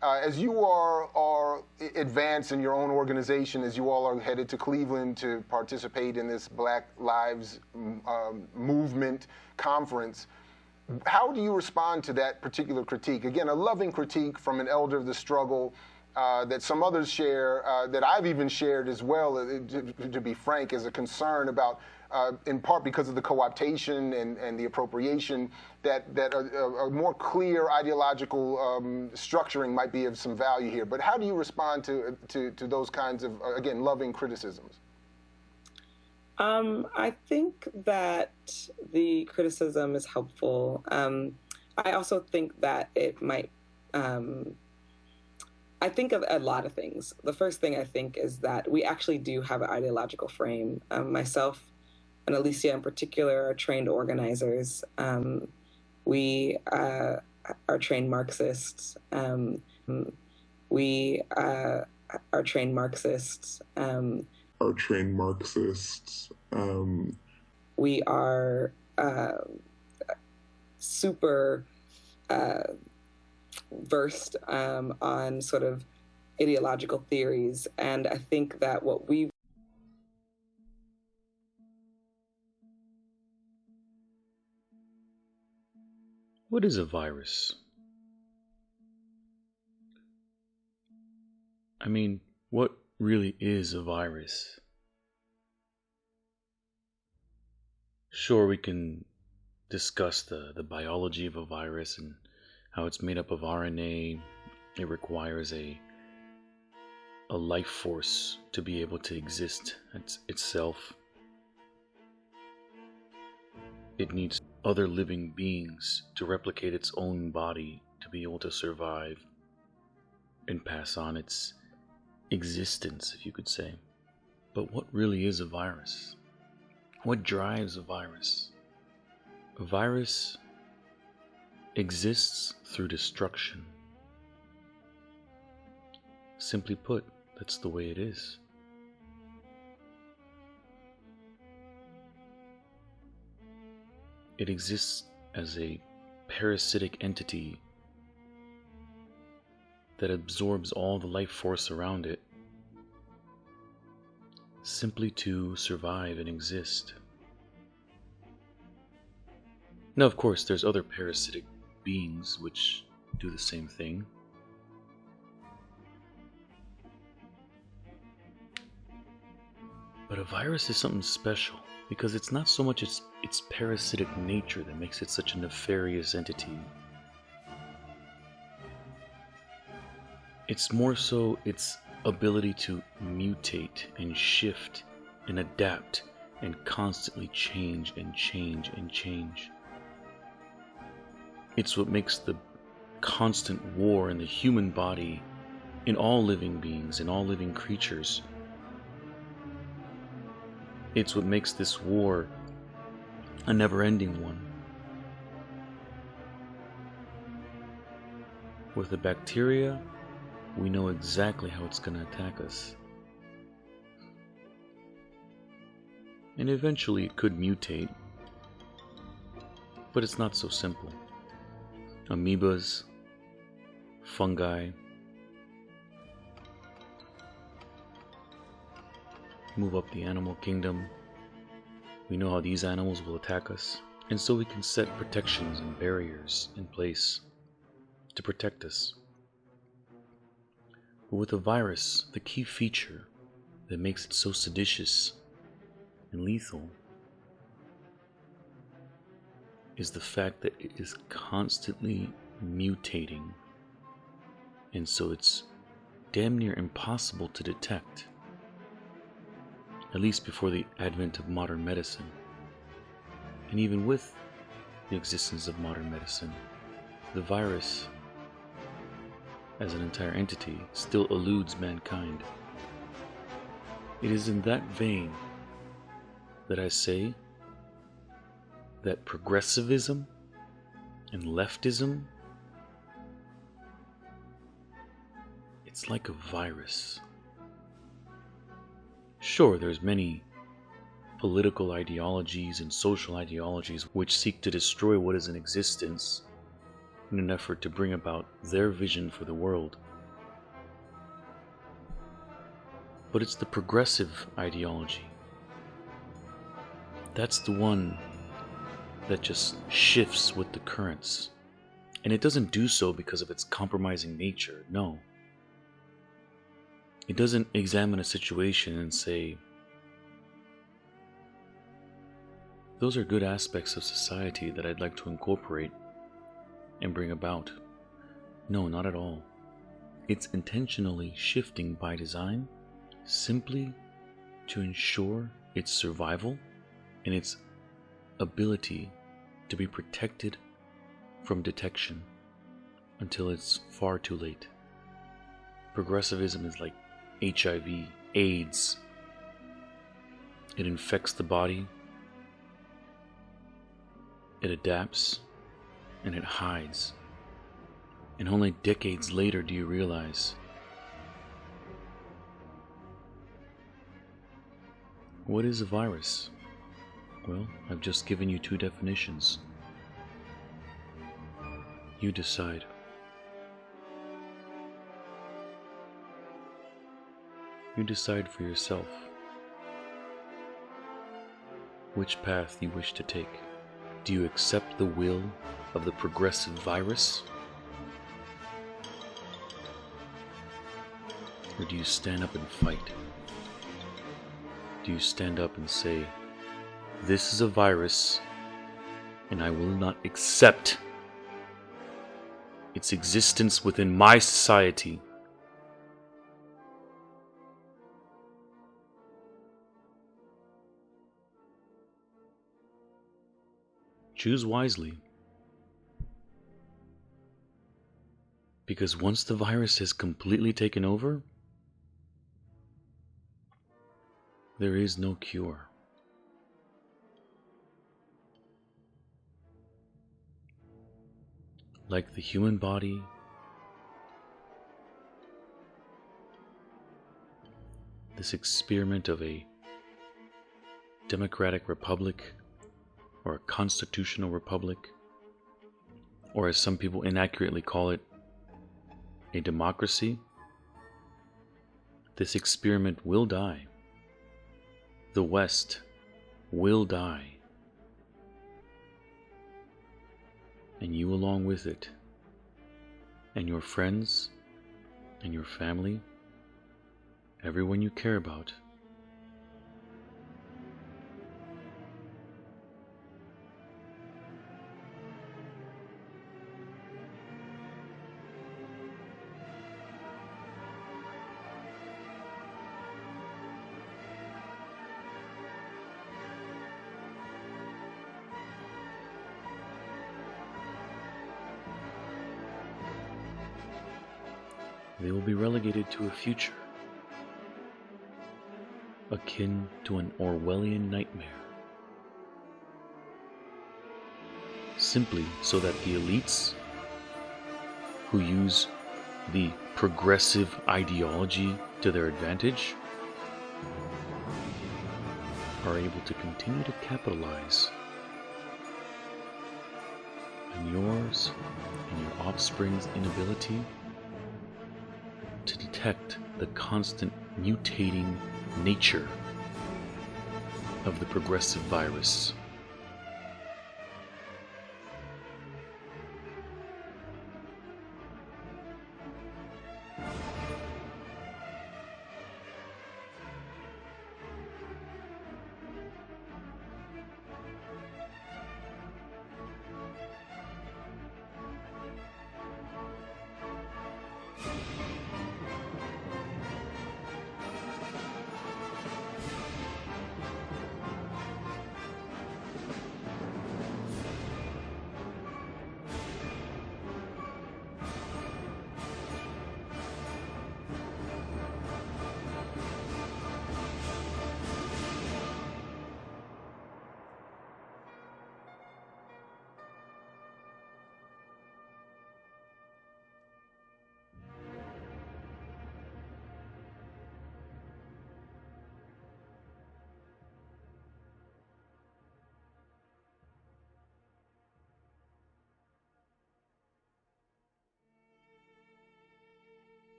As you are advanced in your own organization, as you all are headed to Cleveland to participate in this Black Lives Movement conference, how do you respond to that particular critique? Again, a loving critique from an elder of the struggle that some others share, that I've even shared as well, to be frank, as a concern about, in part because of the co-optation and the appropriation, that a more clear ideological structuring might be of some value here. But how do you respond to those kinds of, again, loving criticisms? I think that the criticism is helpful. I also think that it might, I think of a lot of things. The first thing I think is that we actually do have an ideological frame. Myself and Alicia in particular are trained organizers. We are trained Marxists. We are trained Marxists. Are trained Marxists. We are super versed on sort of ideological theories. And I think that what we What is a virus? I mean, what really is a virus? Sure, we can discuss the biology of a virus and how it's made up of RNA. It requires a life force to be able to exist itself. It needs other living beings to replicate its own body to be able to survive and pass on its existence, if you could say. But what really is a virus? What drives a virus? A virus exists through destruction. Simply put, that's the way it is. It exists as a parasitic entity that absorbs all the life force around it simply to survive and exist. Now, of course, there's other parasitic beings which do the same thing. But a virus is something special because it's not so much its parasitic nature that makes it such a nefarious entity. It's more so its ability to mutate and shift and adapt and constantly change and change and change. It's what makes the constant war in the human body, in all living beings, in all living creatures. It's what makes this war a never-ending one. With the bacteria, we know exactly how it's going to attack us. And eventually it could mutate, but it's not so simple. Amoebas, fungi, move up the animal kingdom. We know how these animals will attack us, and so we can set protections and barriers in place to protect us. But with a virus, the key feature that makes it so seditious and lethal is the fact that it is constantly mutating, and so it's damn near impossible to detect, at least before the advent of modern medicine. And even with the existence of modern medicine, the virus as an entire entity still eludes mankind. It is in that vein that I say that progressivism and leftism, it's like a virus. Sure, there's many political ideologies and social ideologies which seek to destroy what is in existence in an effort to bring about their vision for the world. but it's the progressive ideology. That's the one that just shifts with the currents. And it doesn't do so because of its compromising nature, no. It doesn't examine a situation and say, those are good aspects of society that I'd like to incorporate and bring about. No, not at all. It's intentionally shifting by design simply to ensure its survival and its ability to be protected from detection until it's far too late. Progressivism is like HIV, AIDS. It infects the body, it adapts, and it hides. And only decades later do you realize, what is a virus? Well, I've just given you two definitions. You decide. You decide for yourself which path you wish to take. Do you accept the will of the progressive virus? Or do you stand up and fight? Do you stand up and say, this is a virus, and I will not accept its existence within my society? Choose wisely. Because once the virus has completely taken over, there is no cure. Like the human body, this experiment of a democratic republic or a constitutional republic, or as some people inaccurately call it, a democracy, this experiment will die. The West will die. And you along with it, and your friends, and your family, everyone you care about. They will be relegated to a future akin to an Orwellian nightmare, simply so that the elites who use the progressive ideology to their advantage are able to continue to capitalize on yours and your offspring's inability to detect the constant mutating nature of the progressive virus.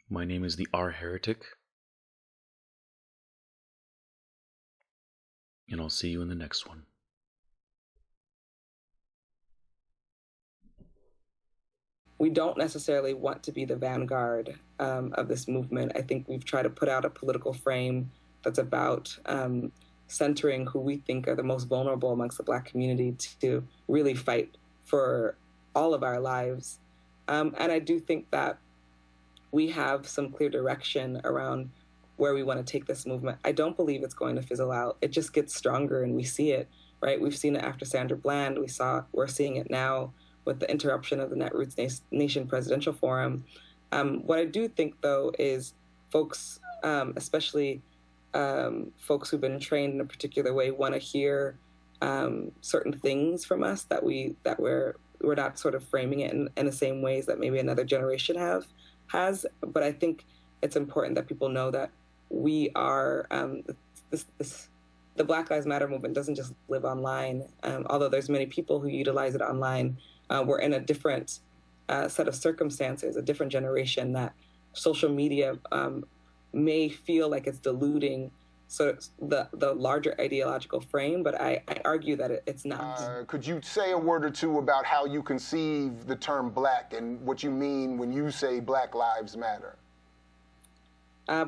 My name is the R Heretic, and I'll see you in the next one. We don't necessarily want to be the vanguard of this movement. I think we've tried to put out a political frame that's about centering who we think are the most vulnerable amongst the Black community to really fight for all of our lives. And I do think that we have some clear direction around where we want to take this movement. I don't believe it's going to fizzle out. It just gets stronger, and we see it, right? We've seen it after Sandra Bland. We're seeing it now with the interruption of the Netroots Nation Presidential Forum. What I do think, though, is folks, especially folks who've been trained in a particular way, want to hear certain things from us that we're not sort of framing it in the same ways that maybe another generation has. But I think it's important that people know that we are the Black Lives Matter movement doesn't just live online. Although there's many people who utilize it online, we're in a different set of circumstances, a different generation that social media may feel like it's diluting the larger ideological frame, but I argue that it's not. Could you say a word or two about how you conceive the term Black and what you mean when you say Black Lives Matter?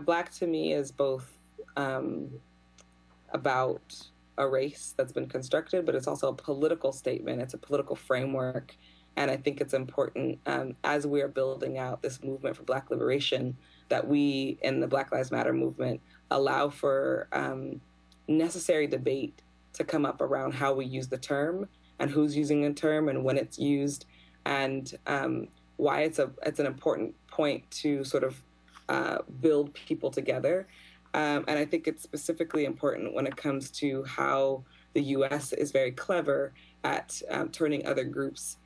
Black to me is both about a race that's been constructed, but it's also a political statement. It's a political framework. And I think it's important as we're building out this movement for Black liberation that we in the Black Lives Matter movement allow for necessary debate to come up around how we use the term and who's using the term and when it's used, and why it's an important point to sort of build people together. And I think it's specifically important when it comes to how the U.S. is very clever at turning other groups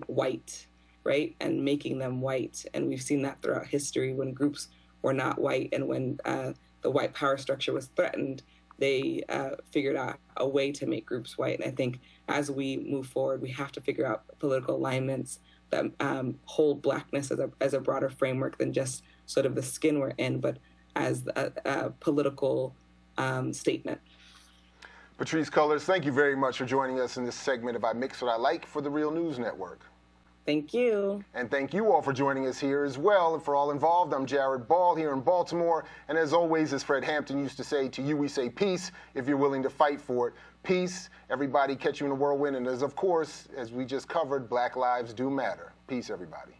white, right, and making them white. And we've seen that throughout history when groups were not white, and when the white power structure was threatened, they figured out a way to make groups white. And I think as we move forward, we have to figure out political alignments that hold Blackness as a broader framework than just sort of the skin we're in, but as a political statement. Patrisse Cullors, thank you very much for joining us in this segment of I Mix What I Like for the Real News Network. Thank you. And thank you all for joining us here as well. And for all involved, I'm Jared Ball here in Baltimore. And as always, as Fred Hampton used to say, to you we say peace if you're willing to fight for it. Peace, everybody, catch you in a whirlwind. And as of course, as we just covered, Black lives do matter. Peace, everybody.